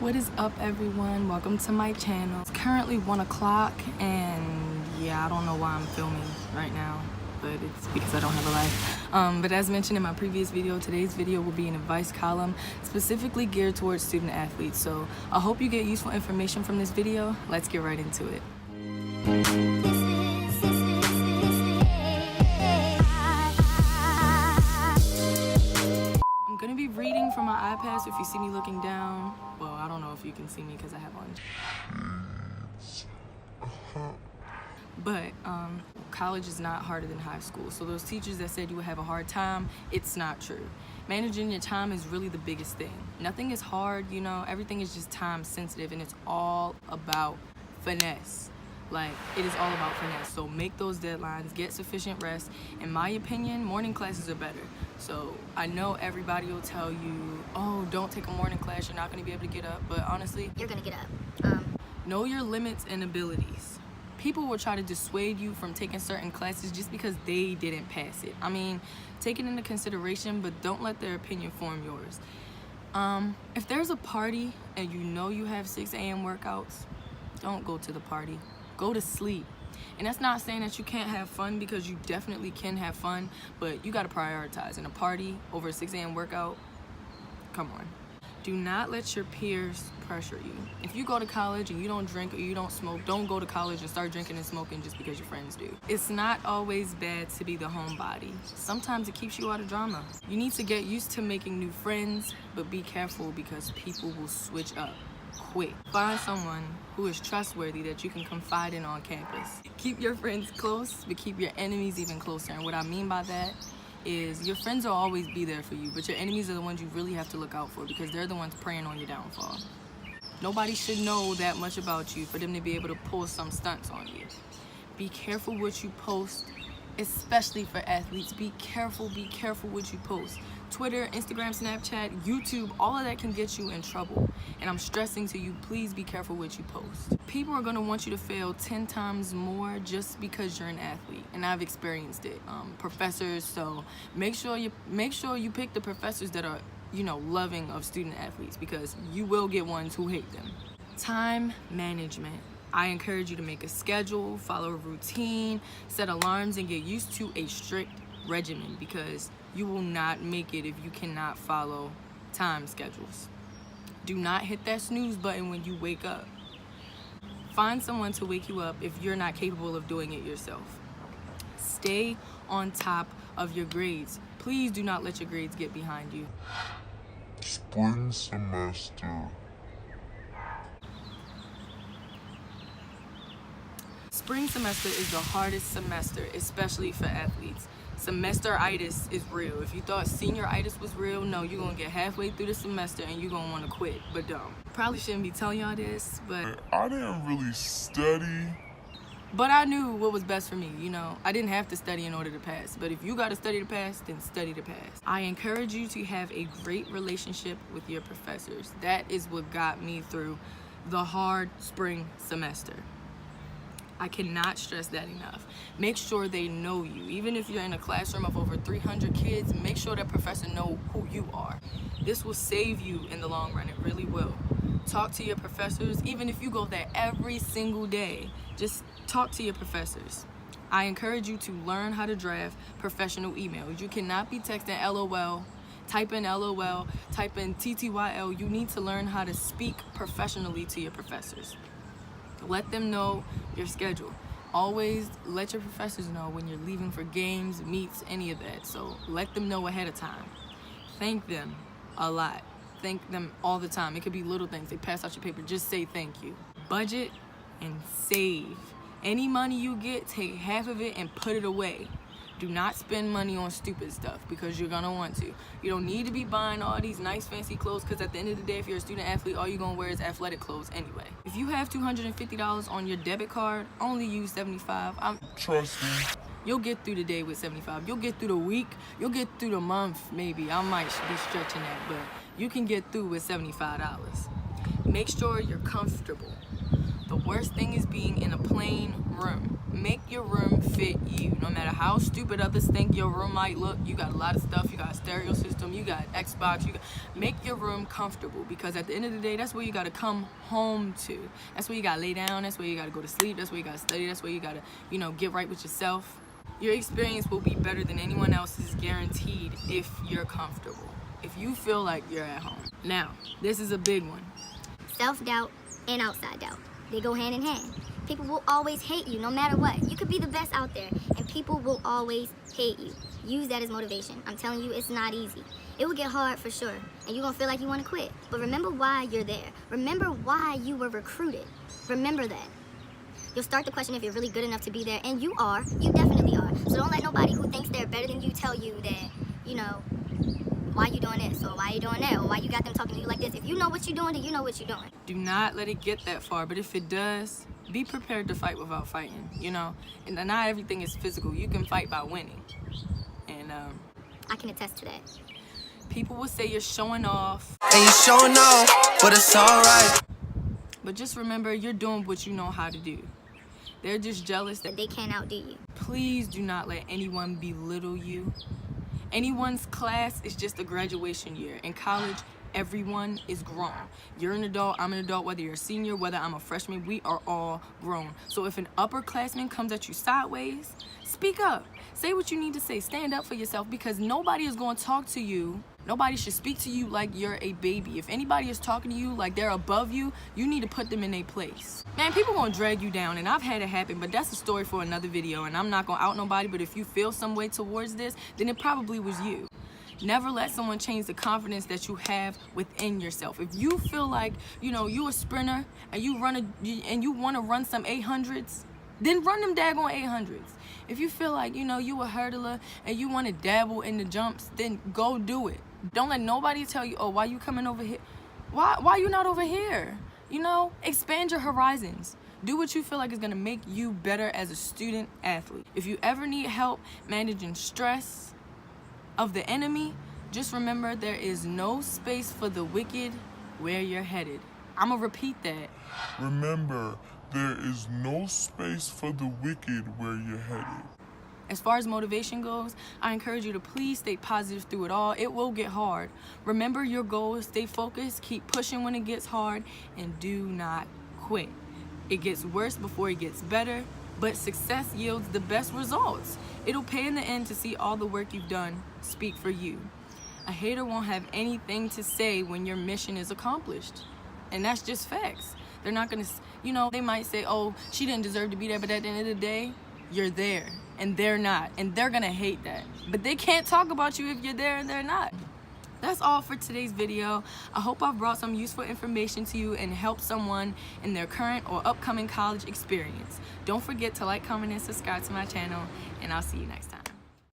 What is up, everyone? Welcome to my channel. It's currently 1 o'clock and yeah, I don't know why I'm filming right now, but it's because I don't have a life. But as mentioned in my previous video, today's video will be an advice column specifically geared towards student athletes. So I hope you get useful information from this video. Let's get right into it. I'm gonna be reading from my iPad, so if you see me looking down, well, I don't know if you can see me because I have on. But college is not harder than high school. So those teachers that said you would have a hard time, it's not true. Managing your time is really the biggest thing. Nothing is hard, you know, everything is just time sensitive, and it's all about finesse. Like, it is all about finesse. So make those deadlines, get sufficient rest. In my opinion, morning classes are better. So I know everybody will tell you, oh, don't take a morning class, you're not gonna be able to get up. But honestly, you're gonna get up. Know your limits and abilities. People will try to dissuade you from taking certain classes just because they didn't pass it. I mean, take it into consideration, but don't let their opinion form yours. If there's a party and you know you have 6 a.m. workouts, don't go to the party. Go to sleep. And that's not saying that you can't have fun, because you definitely can have fun, but you gotta prioritize. In a party over a 6 a.m. workout, come on. Do not let your peers pressure you. If you go to college and you don't drink or you don't smoke, don't go to college and start drinking and smoking just because your friends do. It's not always bad to be the homebody. Sometimes it keeps you out of drama. You need to get used to making new friends, but be careful because people will switch up quick. Find someone who is trustworthy that you can confide in on campus. Keep your friends close, but keep your enemies even closer. And what I mean by that is your friends will always be there for you, but your enemies are the ones you really have to look out for, because they're the ones preying on your downfall. Nobody should know that much about you for them to be able to pull some stunts on you. Be careful what you post, especially for athletes. Be careful what you post. Twitter, Instagram, Snapchat, YouTube, all of that can get you in trouble. And I'm stressing to you, please be careful what you post. People are gonna want you to fail 10 times more just because you're an athlete. And I've experienced it. Professors, so make sure you pick the professors that are, you know, loving of student athletes, because you will get ones who hate them. Time management. I encourage you to make a schedule, follow a routine, set alarms, and get used to a strict regimen, because you will not make it if you cannot follow time schedules. Do not hit that snooze button when you wake up. Find someone to wake you up if you're not capable of doing it yourself. Stay on top of your grades. Please do not let your grades get behind you. Spring semester. Spring semester is the hardest semester, especially for athletes. Semesteritis is real. If you thought senioritis was real, no, you're gonna get halfway through the semester and you're gonna wanna quit, but don't. Probably shouldn't be telling y'all this, but I didn't really study. But I knew what was best for me, you know. I didn't have to study in order to pass, but if you gotta study to pass, then study to pass. I encourage you to have a great relationship with your professors. That is what got me through the hard spring semester. I cannot stress that enough. Make sure they know you. Even if you're in a classroom of over 300 kids, make sure that professor know who you are. This will save you in the long run, it really will. Talk to your professors, even if you go there every single day. Just talk to your professors. I encourage you to learn how to draft professional emails. You cannot be texting LOL, type in LOL, type in TTYL. You need to learn how to speak professionally to your professors. Let them know your schedule. Always let your professors know when you're leaving for games, meets, any of that. So let them know ahead of time. Thank them a lot. Thank them all the time. It could be little things. They pass out your paper. Just say thank you. Budget and save. Any money you get, take half of it and put it away. Do not spend money on stupid stuff, because you're gonna want to. You don't need to be buying all these nice fancy clothes, because at the end of the day, if you're a student athlete, all you're gonna wear is athletic clothes anyway. If you have $250 on your debit card, only use $75. Trust me. You'll get through the day with $75. You'll get through the week. You'll get through the month, maybe. I might be stretching that, but you can get through with $75. Make sure you're comfortable. The worst thing is being in a plain room. Make your room fit you. No matter how stupid others think your room might look, you got a lot of stuff. You got a stereo system, you got Xbox. Make your room comfortable, because at the end of the day, that's where you got to come home to. That's where you got to lay down. That's where you got to go to sleep. That's where you got to study. That's where you got to, get right with yourself. Your experience will be better than anyone else's, guaranteed, if you're comfortable. If you feel like you're at home. Now, this is a big one. Self-doubt and outside doubt. They go hand in hand. People will always hate you no matter what. You could be the best out there and people will always hate you. Use that as motivation. I'm telling you, it's not easy. It will get hard for sure, and you're gonna feel like you wanna quit. But remember why you're there. Remember why you were recruited. Remember that. You'll start to question if you're really good enough to be there, and you are. You definitely are. So don't let nobody who thinks they're better than you tell you that, why you doing this, or why you doing that, or why you got them talking to you like this. If you know what you're doing, then you know what you're doing. Do not let it get that far, but if it does, be prepared to fight without fighting, And not everything is physical. You can fight by winning. And I can attest to that. people will say you're showing off. And you're showing off, but it's alright. But just remember, you're doing what you know how to do. They're just jealous That they can't outdo you. Please do not let anyone belittle you. Anyone's class is just a graduation year. In college, everyone is grown. You're an adult, I'm an adult, whether you're a senior, whether I'm a freshman, we are all grown. So if an upperclassman comes at you sideways, speak up. Say what you need to say. Stand up for yourself, because nobody is going to talk to you. Nobody should speak to you like you're a baby. If anybody is talking to you like they're above you, you need to put them in their place. Man, people gonna drag you down, and I've had it happen, but that's a story for another video, and I'm not gonna out nobody, but if you feel some way towards this, then it probably was you. Never let someone change the confidence that you have within yourself. If you feel like, you a sprinter and you want to run some 800s, then run them daggone 800s. If you feel like, you a hurdler and you want to dabble in the jumps, then go do it. Don't let nobody tell you, oh, why you coming over here? Why you not over here? Expand your horizons. Do what you feel like is going to make you better as a student athlete. If you ever need help managing stress of the enemy, just remember there is no space for the wicked where you're headed. I'm gonna repeat that. Remember, there is no space for the wicked where you're headed. As far as motivation goes, I encourage you to please stay positive through it all. It will get hard. Remember your goals, stay focused, keep pushing when it gets hard, and do not quit. It gets worse before it gets better, but success yields the best results. It'll pay in the end to see all the work you've done speak for you. A hater won't have anything to say when your mission is accomplished. And that's just facts. They're not gonna, they might say, oh, she didn't deserve to be there, but at the end of the day, you're there, and they're not, and they're gonna hate that. But they can't talk about you if you're there and they're not. That's all for today's video. I hope I've brought some useful information to you and helped someone in their current or upcoming college experience. Don't forget to like, comment, and subscribe to my channel, and I'll see you next time.